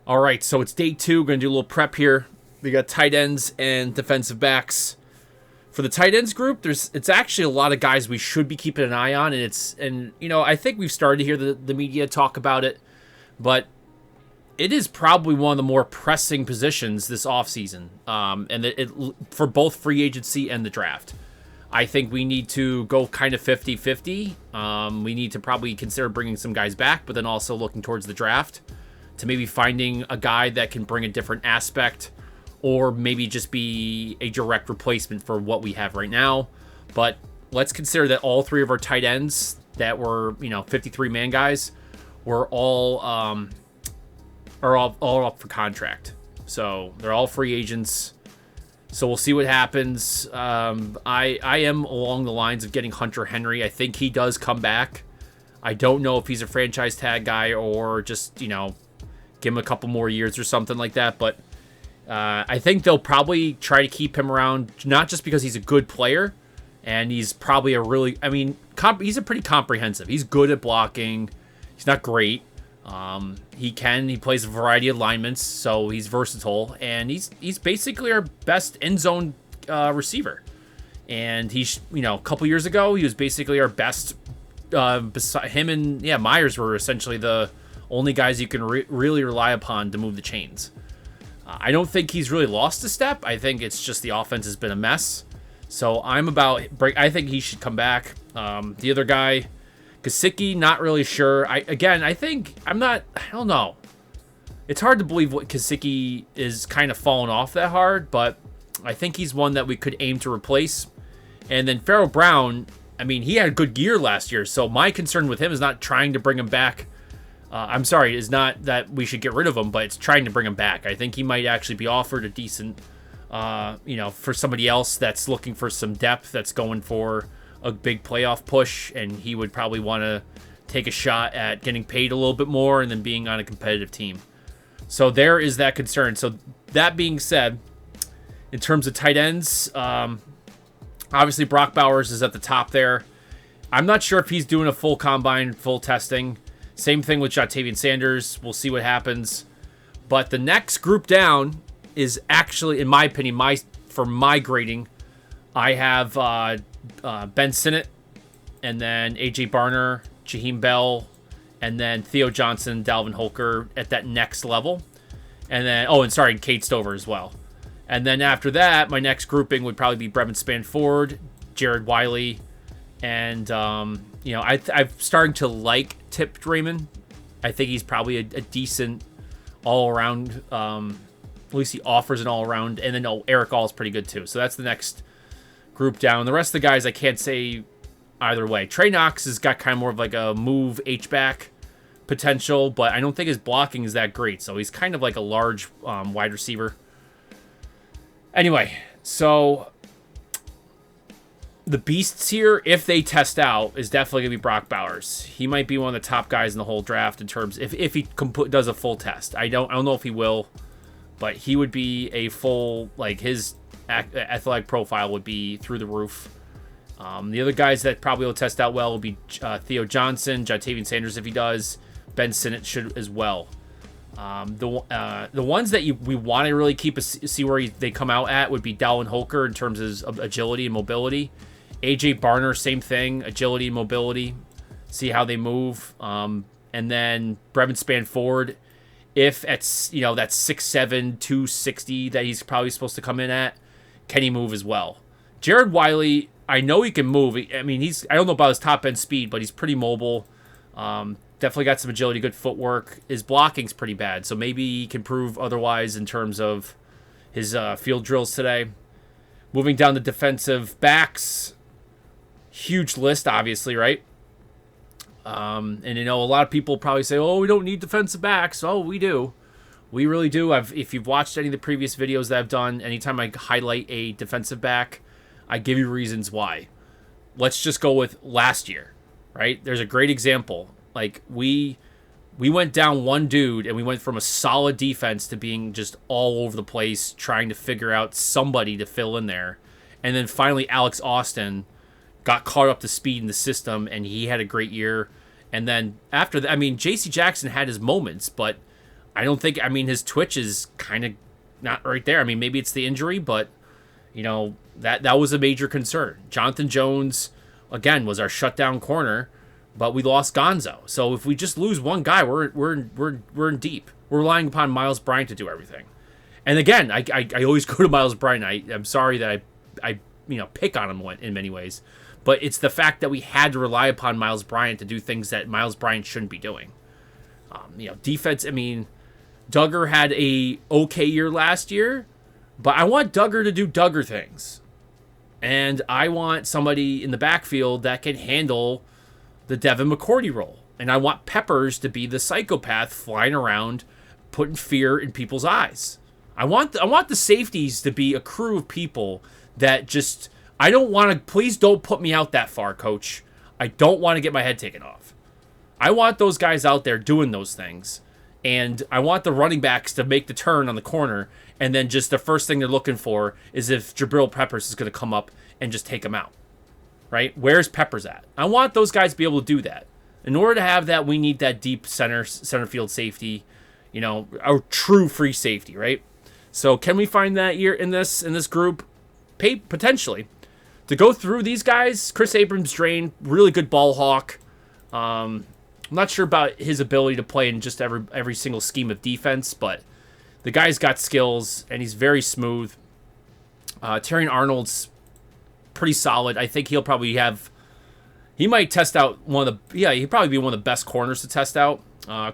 All right, so it's day 2. We're going to do a little prep here. We got tight ends and defensive backs. For the tight ends group, it's actually a lot of guys we should be keeping an eye on, and I think we've started to hear the media talk about it, but it is probably one of the more pressing positions this offseason, and for both free agency and the draft. I think we need to go kind of 50-50. We need to probably consider bringing some guys back, but then also looking towards the draft to maybe finding a guy that can bring a different aspect or maybe just be a direct replacement for what we have right now. But let's consider that all 3 of our tight ends that were, 53-man guys were all up for contract. So they're all free agents. So we'll see what happens. I am along the lines of getting Hunter Henry. I think he does come back. I don't know if he's a franchise tag guy or just, give him a couple more years or something like that. But I think they'll probably try to keep him around, not just because he's a good player, and he's probably he's a pretty comprehensive. He's good at blocking. He's not great. He plays a variety of alignments, so he's versatile, and he's basically our best end zone receiver. And he's, a couple years ago, he was basically our best. Beside him and Myers were essentially the only guys you can really rely upon to move the chains. I don't think he's really lost a step. I think it's just the offense has been a mess. So I think he should come back. The other guy, Gesicki, not really sure. I don't know. It's hard to believe what Gesicki is kind of falling off that hard, but I think he's one that we could aim to replace. And then Pharaoh Brown, he had a good year last year, so my concern with him is not trying to bring him back. Is not that we should get rid of him, but it's trying to bring him back. I think he might actually be offered a decent, for somebody else that's looking for some depth, that's going for a big playoff push, and he would probably want to take a shot at getting paid a little bit more and then being on a competitive team. So there is that concern. So that being said, in terms of tight ends, obviously Brock Bowers is at the top there. I'm not sure if he's doing a full combine, full testing. Same thing with Ja'Tavion Sanders. We'll see what happens. But the next group down is actually, in my opinion, for my grading, I have Ben Sinnott, and then A.J. Barner, Jaheim Bell, and then Theo Johnson, Dalvin Holker at that next level. And then, Cade Stover as well. And then after that, my next grouping would probably be Brevyn Spann-Ford, Jared Wiley, and I'm starting to like Tipped Reiman. I think he's probably a decent all-around, at least he offers an all-around, and then Erick All is pretty good too. So that's the next group down. The rest of the guys I can't say either way. Trey Knox has got kind of more of like a move H-back potential, but I don't think his blocking is that great. So he's kind of like a large wide receiver. Anyway, so the beasts here, if they test out, is definitely going to be Brock Bowers. He might be one of the top guys in the whole draft in terms, if he does a full test. I don't know if he will, but he would be a full, his athletic profile would be through the roof. The other guys that probably will test out well will be Theo Johnson, Ja'Tavion Sanders if he does. Ben Sinnott should as well. The ones that we want to really see where they come out at would be Dallin Holker in terms of agility and mobility. A.J. Barner, same thing, agility and mobility. See how they move. And then Brevyn Spann-Ford, if at that 6'7", 260 that he's probably supposed to come in at, can he move as well? Jared Wiley, I know he can move. I don't know about his top end speed, but he's pretty mobile. Definitely got some agility, good footwork. His blocking's pretty bad, so maybe he can prove otherwise in terms of his field drills today. Moving down the defensive backs, huge list, obviously, right? And a lot of people probably say, "Oh, we don't need defensive backs." Oh, we do. We really do. If you've watched any of the previous videos that I've done, anytime I highlight a defensive back, I give you reasons why. Let's just go with last year, right? There's a great example. We went down one dude, and we went from a solid defense to being just all over the place, trying to figure out somebody to fill in there. And then finally, Alex Austin got caught up to speed in the system, and he had a great year. And then after that, J.C. Jackson had his moments, but I don't think, I mean, his twitch is kind of not right there. I mean, maybe it's the injury, but, that was a major concern. Jonathan Jones, again, was our shutdown corner, but we lost Gonzo. So if we just lose one guy, we're in deep. We're relying upon Miles Bryant to do everything. And again, I always go to Miles Bryant. I'm sorry that I pick on him in many ways, but it's the fact that we had to rely upon Miles Bryant to do things that Miles Bryant shouldn't be doing. Defense. I mean, Duggar had a okay year last year, but I want Duggar to do Duggar things, and I want somebody in the backfield that can handle the Devin McCourty role, and I want Peppers to be the psychopath flying around, putting fear in people's eyes. I want the safeties to be a crew of people that just, I don't want to, please don't put me out that far, coach. I don't want to get my head taken off. I want those guys out there doing those things. And I want the running backs to make the turn on the corner, and then just the first thing they're looking for is if Jabril Peppers is going to come up and just take them out. Right? Where's Peppers at? I want those guys to be able to do that. In order to have that, we need that deep center field safety, a true free safety, right? So can we find that here in this group? Potentially. To go through these guys, Kris Abrams-Draine, really good ball hawk. I'm not sure about his ability to play in just every single scheme of defense, but the guy's got skills, and he's very smooth. Terrion Arnold's pretty solid. I think he'll might test out he'd probably be one of the best corners to test out.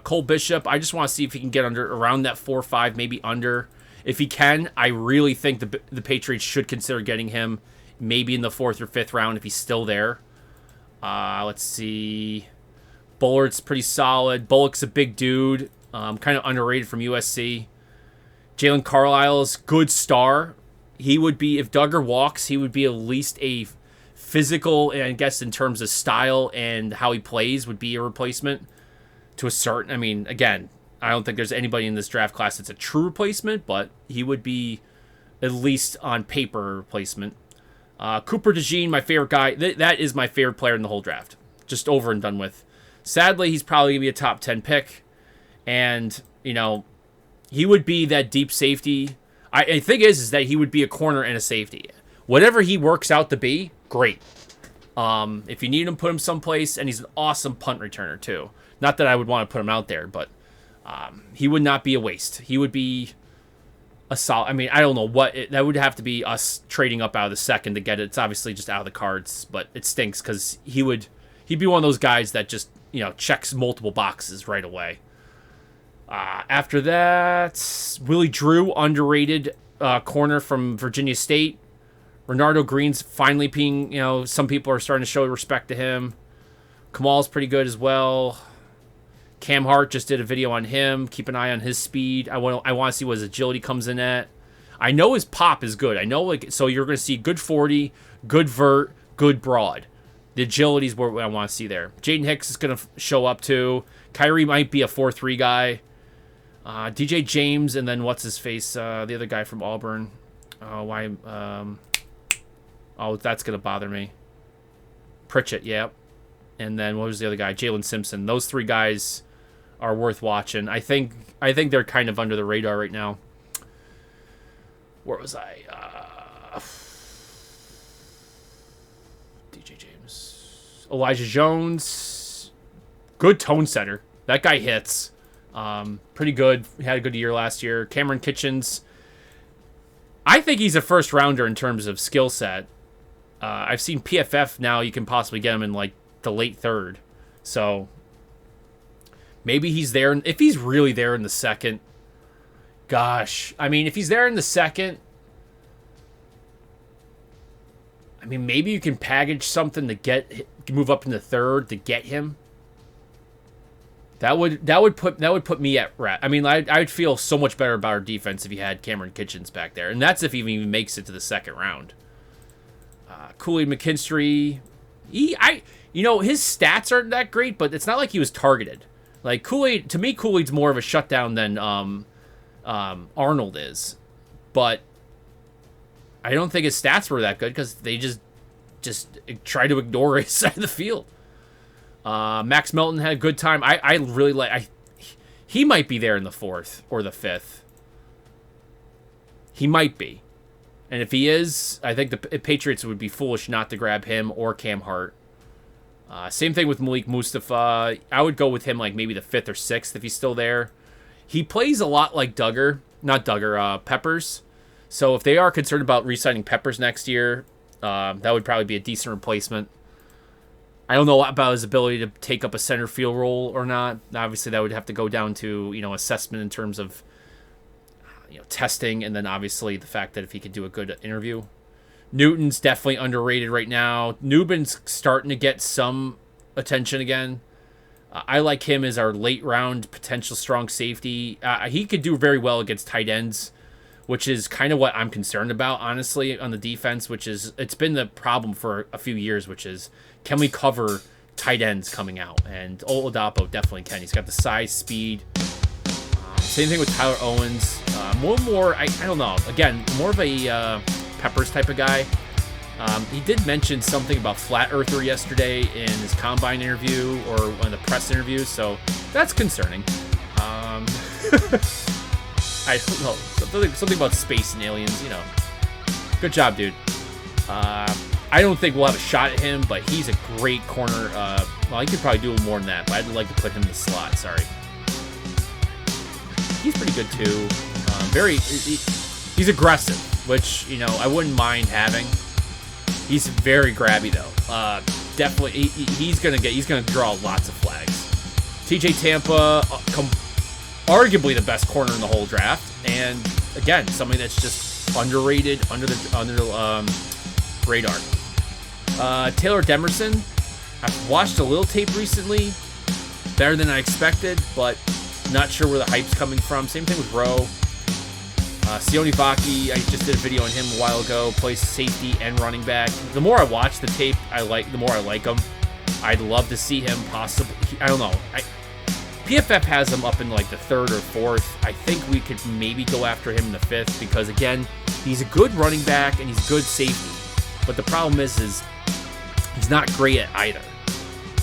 Cole Bishop, I just want to see if he can get around that 4-5, maybe under. If he can, I really think the Patriots should consider getting him maybe in the 4th or 5th round if he's still there. Let's see. Bullard's pretty solid. Bullock's a big dude. Kind of underrated from USC. Jalen Carlisle's good star. He would be, if Duggar walks, he would be at least a physical, and I guess in terms of style and how he plays, would be a replacement to a certain, I mean, again, I don't think there's anybody in this draft class that's a true replacement, but he would be at least on paper a replacement. Cooper DeJean, my favorite guy. That is my favorite player in the whole draft. Just over and done with. Sadly, he's probably going to be a top 10 pick. And, he would be that deep safety. I think is that he would be a corner and a safety. Whatever he works out to be, great. If you need him, put him someplace. And he's an awesome punt returner, too. Not that I would want to put him out there, but he would not be a waste. He would be a solid. I mean, I don't know that would have to be us trading up out of the second to get it. It's obviously just out of the cards, but it stinks because he'd be one of those guys that just checks multiple boxes right away. After that, Willie Drew, underrated corner from Virginia State. Renardo Green's finally being, some people are starting to show respect to him. Kamal's pretty good as well. Cam Hart just did a video on him. Keep an eye on his speed. I want to see what his agility comes in at. I know his pop is good. I know, so you're going to see good 40, good vert, good broad. The agility is what I want to see there. Jaden Hicks is going to show up too. Kyrie might be a 4-3 guy. DJ James, and then what's his face? The other guy from Auburn. That's going to bother me. Pritchett, yeah. And then what was the other guy? Jalen Simpson. Those 3 guys are worth watching. I think they're kind of under the radar right now. Where was I? DJ James. Elijah Jones. Good tone setter. That guy hits. Pretty good. He had a good year last year. Cameron Kitchens. I think he's a first rounder in terms of skill set. I've seen PFF now. You can possibly get him in the late 3rd. So maybe he's there. If he's really there in the 2nd, gosh. I mean, if he's there in the 2nd, I mean, maybe you can package something to move up in the 3rd to get him. That would put me at rest. I mean, I'd feel so much better about our defense if you had Cameron Kitchens back there, and that's if he even makes it to the 2nd round. Kool-Aid McKinstry, his stats aren't that great, but it's not like he was targeted. Like Kool-Aid, to me, Kool-Aid's more of a shutdown than Arnold is, but I don't think his stats were that good because they just try to ignore his side of the field. Max Melton had a good time. I really like. He might be there in the 4th or the 5th. He might be. And if he is, I think the Patriots would be foolish not to grab him or Cam Hart. Same thing with Malik Mustafa. I would go with him like maybe the 5th or 6th if he's still there. He plays a lot like Peppers. So if they are concerned about re-signing Peppers next year, that would probably be a decent replacement. I don't know a lot about his ability to take up a center field role or not. Obviously, that would have to go down to, assessment in terms of, testing, and then obviously the fact that if he could do a good interview. Newton's definitely underrated right now. Newbin's starting to get some attention again. I like him as our late round potential strong safety. He could do very well against tight ends, which is kind of what I'm concerned about, honestly, on the defense, it's been the problem for a few years, which is, can we cover tight ends coming out? And Oladapo definitely can. He's got the size, speed. Same thing with Tyler Owens. I don't know. Again, more of a Peppers type of guy. He did mention something about Flat Earther yesterday in his combine interview or one of the press interviews, so that's concerning. I don't know. Something about space and aliens, Good job, dude. I don't think we'll have a shot at him, but he's a great corner. He could probably do a little more than that, but I'd like to put him in the slot. Sorry. He's pretty good, too. He's aggressive, which, I wouldn't mind having. He's very grabby, though. Definitely, he's gonna draw lots of flags. TJ Tampa, arguably the best corner in the whole draft, and again, somebody that's just underrated, under the radar. Taylor Demerson, I've watched a little tape recently, better than I expected, but not sure where the hype's coming from. Same thing with Rowe. Sione Vaki, I just did a video on him a while ago, plays safety and running back. The more I watch the tape, the more I like him. I'd love to see him possibly, I don't know. PFF has him up in like the 3rd or 4th. I think we could maybe go after him in the 5th because, again, he's a good running back and he's good safety. But the problem is he's not great at either.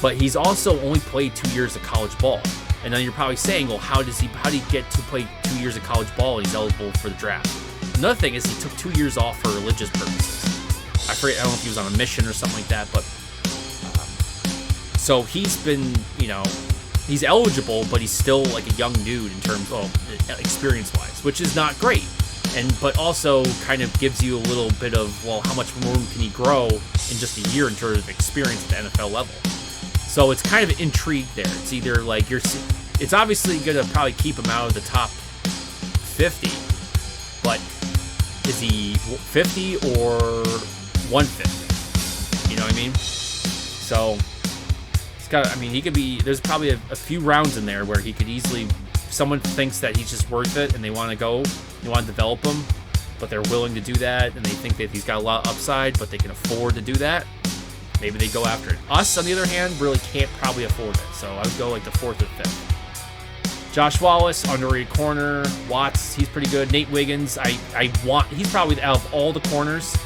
But he's also only played 2 years of college ball. And then you're probably saying, well, how did he get to play 2 years of college ball and he's eligible for the draft? Another thing is he took 2 years off for religious purposes. I don't know if he was on a mission or something like that, but so he's been, he's eligible, but he's still like a young dude in terms of experience-wise, which is not great. But also kind of gives you a little bit of, well, how much room can he grow in just a year in terms of experience at the NFL level? So it's kind of intrigue there. It's either like it's obviously going to probably keep him out of the top 50, but is he 50 or 150? You know what I mean? So he could be, there's probably a few rounds in there where he could easily, someone thinks that he's just worth it and they want to develop him, but they're willing to do that and they think that he's got a lot of upside, but they can afford to do that. Maybe they go after it. Us, on the other hand, really can't probably afford it. So I would go like the 4th or 5th. Josh Wallace, underrated corner. Watts, he's pretty good. Nate Wiggins, he's probably, out of all the corners,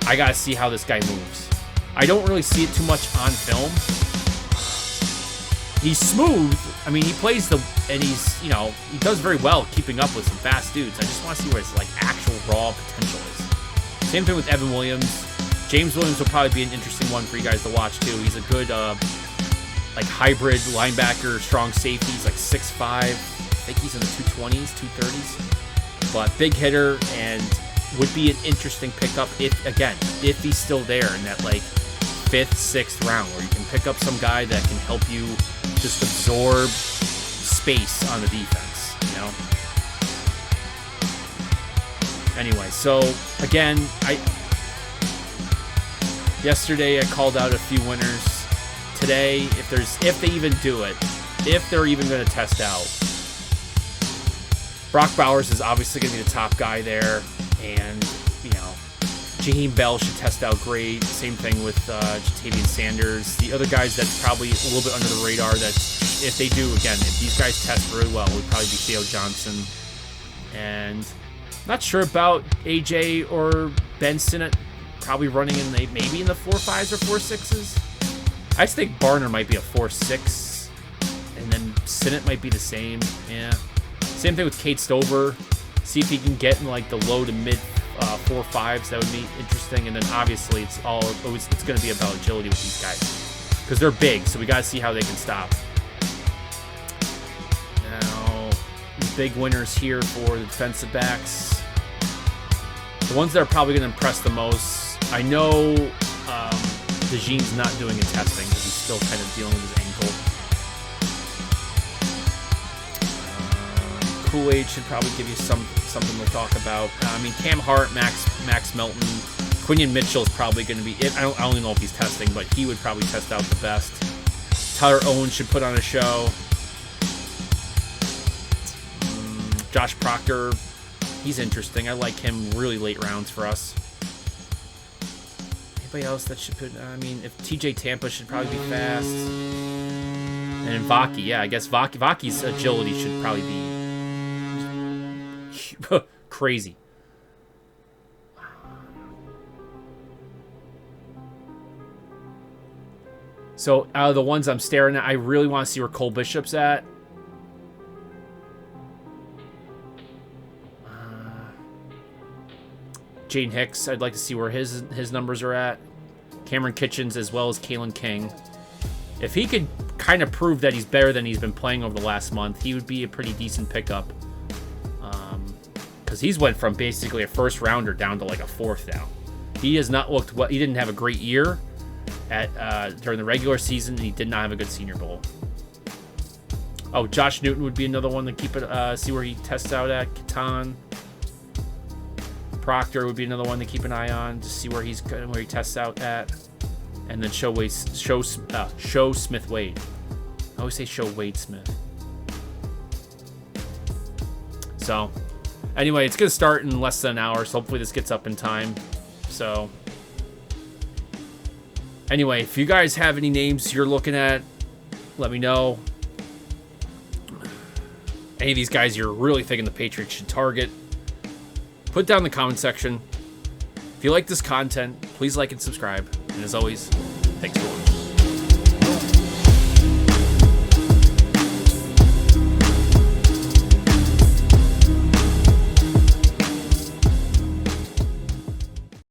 I got to see how this guy moves. I don't really see it too much on film. He's smooth. I mean, he plays and he's, he does very well keeping up with some fast dudes. I just want to see where his like actual raw potential is. Same thing with Evan Williams. James Williams will probably be an interesting one for you guys to watch, too. He's a good, hybrid linebacker, strong safety. He's like 6'5". I think he's in the 220s, 230s. But big hitter and would be an interesting pickup if he's still there in that, 5th, 6th round, where you can pick up some guy that can help you just absorb space on the defense, Anyway, so, again, yesterday I called out a few winners. Today, if they even do it, if they're even going to test out, Brock Bowers is obviously going to be the top guy there, and Jaheim Bell should test out great. Same thing with Jatavian Sanders. The other guys that's probably a little bit under the radar, that if they do, again, if these guys test really well, would probably be Theo Johnson. And not sure about AJ or Ben Sinnott, probably running maybe in the 4.5s or 4.6s. I just think Barner might be a 4.6, and then Sinnott might be the same. Yeah. Same thing with Cade Stover. See if he can get in like the low to mid 4.5s. That would be interesting. And then obviously it's going to be about agility with these guys because they're big. So we got to see how they can stop. Now, big winners here for the defensive backs. The ones that are probably going to impress the most. I know Daijhn's not doing a testing because he's still kind of dealing with his ankle. Kool-Aid should probably give you something to talk about. I mean, Cam Hart, Max Melton, Quinion Mitchell is probably going to be it. I don't even know if he's testing, but he would probably test out the best. Tyler Owens should put on a show. Josh Proctor, he's interesting. I like him really late rounds for us. Anybody else that should put... I mean, if TJ Tampa should probably be fast. And Vaki, yeah, I guess Vaki's agility should probably be crazy. So out of the ones I'm staring at, I really want to see where Cole Bishop's at. Jane Hicks, I'd like to see where his numbers are at. Cameron Kitchens as well as Kalen King. If he could kind of prove that he's better than he's been playing over the last month, he would be a pretty decent pickup. Because he's went from basically a first rounder down to like a fourth now. He has not looked well. He didn't have a great year during the regular season. And he did not have a good Senior Bowl. Oh, Josh Newton would be another one to keep it. See where he tests out at. Catan. Proctor would be another one to keep an eye on to see where he tests out at. And then Show Smith Wade. I always say Show Wade Smith. So, anyway, it's going to start in less than an hour, so hopefully this gets up in time. So, anyway, if you guys have any names you're looking at, let me know. Any of these guys you're really thinking the Patriots should target, put down in the comment section. If you like this content, please like and subscribe. And as always, thanks for watching.